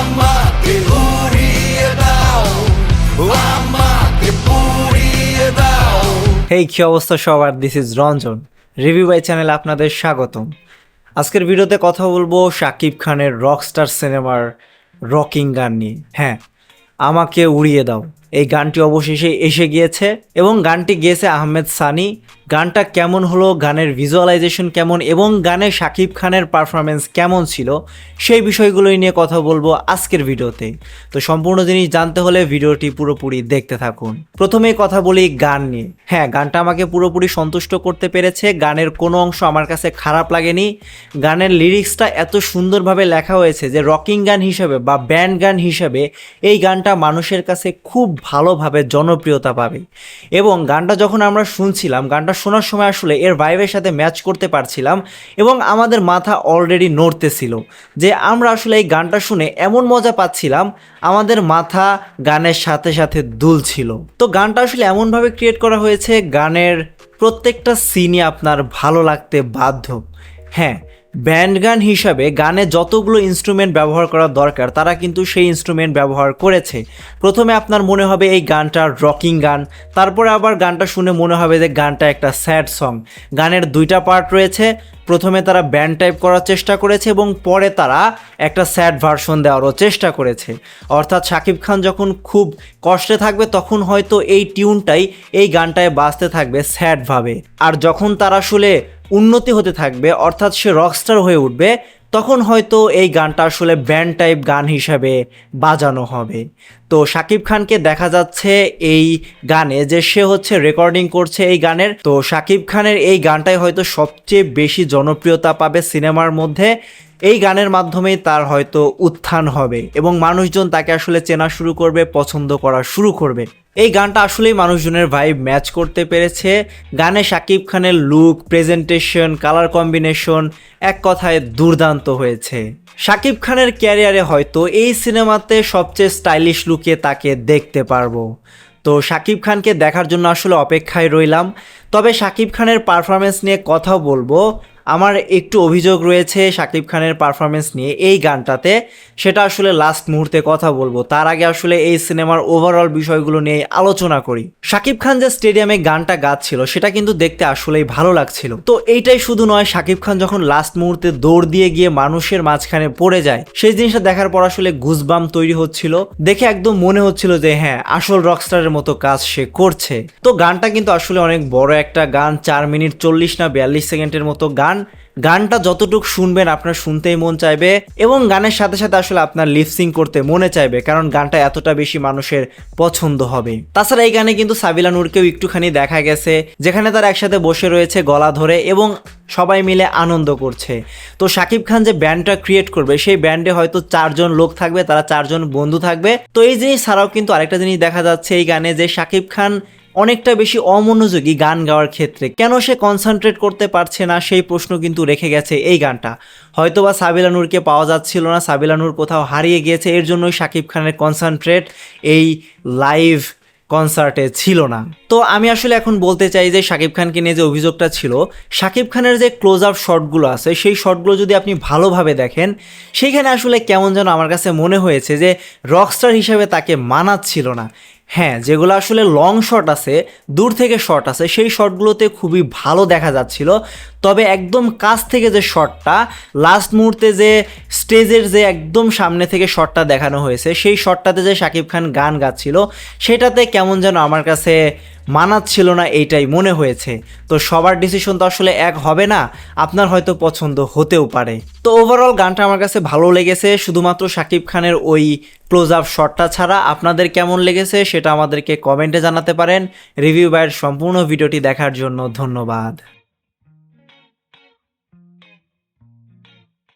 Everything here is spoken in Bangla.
আমাকে উড়িয়ে দাও, আমাকে পুড়িয়ে দাও। হেই কি অবস্থা সবার, this is Ranjan, review by চ্যানেলে আপনাদের স্বাগতম। আজকের ভিডিওতে কথা বলবো শাকিব খানের রকস্টার সিনেমার রকিং গান নিয়ে। হ্যাঁ, আমাকে উড়িয়ে দাও এই গানটি অবশেষে এসে গিয়েছে এবং গানটি গেয়েছে আহমেদ সানি। গানটা কেমন হলো, গানের ভিজুয়ালাইজেশন কেমন এবং গানে শাকিব খানের পারফরমেন্স কেমন ছিল, সেই বিষয়গুলোই নিয়ে কথা বলবো আজকের ভিডিওতে। তো সম্পূর্ণ জিনিস জানতে হলে ভিডিওটি পুরোপুরি দেখতে থাকুন। প্রথমেই কথা বলি গান নিয়ে। হ্যাঁ, গানটা আমাকে পুরোপুরি সন্তুষ্ট করতে পেরেছে। গানের কোনো অংশ আমার কাছে খারাপ লাগেনি। গানের লিরিক্সটা এত সুন্দরভাবে লেখা হয়েছে যে রকিং গান হিসেবে বা ব্যান্ড গান হিসেবে এই গানটা মানুষের কাছে খুব ভালোভাবে জনপ্রিয়তা পাবে। এবং গানটা যখন আমরা শুনছিলাম, গানটা শোনার সময় আসলে এর ভাইবের সাথে ম্যাচ করতে পারছিলাম এবং আমাদের মাথা অলরেডি নড়তেছিল যে আমরা আসলে এই গানটা শুনে এমন মজা পাচ্ছিলাম, আমাদের মাথা গানের সাথে সাথে দুলছিল। তো গানটা আসলে এমনভাবে ক্রিয়েট করা হয়েছে, গানের প্রত্যেকটা সিনই আপনার ভালো লাগতে বাধ্য। হ্যাঁ, ব্যান্ড গান হিসাবে গানে যতগুলো ইনস্ট্রুমেন্ট ব্যবহার করা দরকার তারা কিন্তু সেই ইনস্ট্রুমেন্ট ব্যবহার করেছে। প্রথমে আপনার মনে হবে এই গানটা রকিং গান, তারপরে আবার গানটা শুনে মনে হবে যে গানটা একটা স্যাড সং। গানের দুইটা পার্ট রয়েছে, প্রথমে তারা ব্যান্ড টাইপ করার চেষ্টা করেছে এবং পরে তারা একটা স্যাড ভার্সন দেওয়ারও চেষ্টা করেছে। অর্থাৎ শাকিব খান যখন খুব কষ্টে থাকবে তখন হয়তো এই টিউনটাই এই গানটায় বাজতে থাকবে স্যাডভাবে, আর যখন তারা আসলে উন্নতি হতে থাকবে অর্থাৎ সে রকস্টার হয়ে উঠবে তখন হয়তো এই গানটা আসলে ব্যান্ড টাইপ গান হিসাবে বাজানো হবে। তো শাকিব খানকে দেখা যাচ্ছে এই গানে যে সে হচ্ছে রেকর্ডিং করছে এই গানের। তো শাকিব খানের এই গানটাই হয়তো সবচেয়ে বেশি জনপ্রিয়তা পাবে সিনেমার মধ্যে। এই গানের মাধ্যমেই তার হয়তো উত্থান হবে এবং মানুষজন তাকে আসলে চেনা শুরু করবে, পছন্দ করা শুরু করবে। এই গানটা আসলেই মানুষজনের ভাইব ম্যাচ করতে পেরেছে। গানে শাকিব খানের লুক, প্রেজেন্টেশন, কালার কম্বিনেশন এক কথায় দুর্দান্ত হয়েছে। শাকিব খানের ক্যারিয়ারে হয়তো এই সিনেমাতে সবচেয়ে স্টাইলিশ লুকে তাকে দেখতে পারবো। তো শাকিব খানকে দেখার জন্য আসলে অপেক্ষায় রইলাম। তবে শাকিব খানের পারফরমেন্স নিয়ে কথা বলবো। আমার একটু অভিযোগ রয়েছে শাকিব খানের পারফরমেন্স নিয়ে এই গানটাতে, সেটা আসলে লাস্ট মুহূর্তে কথা বলবো। তার আগে আসলে এই সিনেমার ওভারঅল বিষয়গুলো নিয়ে আলোচনা করি। শাকিব খান যে স্টেডিয়ামে গানটা গাচ্ছিল সেটা কিন্তু দেখতে আসলেই ভালো লাগছিল। তো এইটাই শুধু নয়, শাকিব খান যখন লাস্ট মুহূর্তে দৌড় দিয়ে গিয়ে মানুষের মাঝখানে পড়ে যায় সেই জিনিসটা দেখার পর আসলে গুজবাম তৈরি হচ্ছিল। দেখে একদম মনে হচ্ছিল যে হ্যাঁ, আসল রকস্টারের মতো কাজ সে করছে। তো গানটা কিন্তু আসলে অনেক বড় একটা গান, 4 মিনিট 40 না 42 সেকেন্ডের মতো গান। গানটা যতটুক শুনবেন আপনার শুনতেই মন চাইবে এবং গানের সাথে সাথে আসলে আপনার লিপসিং করতে মনে চাইবে, কারণ গানটা এতটা বেশি মানুষের পছন্দ হবে। তাছাড়া এই গানে কিন্তু সাবিলা নূরকেও একটুখানি দেখা গেছে, যেখানে তারা একসাথে বসে রয়েছে গলা ধরে এবং সবাই মিলে আনন্দ করছে। তো শাকিব খান যে ব্যান্ডটা ক্রিয়েট করবে সেই ব্যান্ডে হয়তো 4 জন লোক থাকবে, তারা 4 জন বন্ধু থাকবে। তো এই জিনিস ছাড়াও কিন্তু আরেকটা জিনিস দেখা যাচ্ছে এই গানে, যে শাকিব খান অনেকটা বেশি অমনোযোগী গান গাওয়ার ক্ষেত্রে। কেন সে কনসেন্ট্রেট করতে পারছে না সেই প্রশ্ন কিন্তু রেখে গেছে এই গানটা। হয়তোবা সাবিলা নূরকে পাওয়া যাচ্ছিল না, সাবিলা নূর কোথাও হারিয়ে গিয়েছে, এর জন্যই শাকিব খানের কনসেন্ট্রেট এই লাইভ কনসার্টে ছিল না। তো আমি আসলে এখন বলতে চাই যে শাকিব খানকে নিয়ে যে অভিযোগটা ছিল, শাকিব খানের যে ক্লোজ আপ শটগুলো আছে সেই শটগুলো যদি আপনি ভালোভাবে দেখেন সেইখানে আসলে কেমন যেন আমার কাছে মনে হয়েছে যে রকস্টার হিসেবে তাকে মানাচ্ছিল না। হ্যাঁ, যেগুলো আসলে লং শট আছে, দূর থেকে শট আছে, সেই শটগুলোতে খুবই ভালো দেখা যাচ্ছিল। তবে একদম কাছ থেকে যে শটটা, লাস্ট মুহূর্তে যে স্টেজের যে একদম সামনে থেকে শটটা দেখানো হয়েছে সেই শটটাতে যে শাকিব খান গান গাচ্ছিল সেটাতে কেমন যেন আমার কাছে মানাচ্ছিল না, এইটাই মনে হয়েছে। তো সবার ডিসিশন তো আসলে এক হবে না, আপনার হয়তো পছন্দ হতেও পারে। তো ওভারঅল গানটা আমার কাছে ভালো লেগেছে, শুধুমাত্র শাকিব খানের ওই ক্লোজ আপ শটটা ছাড়া। আপনাদের কেমন লেগেছে সেটা আমাদেরকে কমেন্টে জানাতে পারেন। রিভিউ বাইয়ের সম্পূর্ণ ভিডিওটি দেখার জন্য ধন্যবাদ।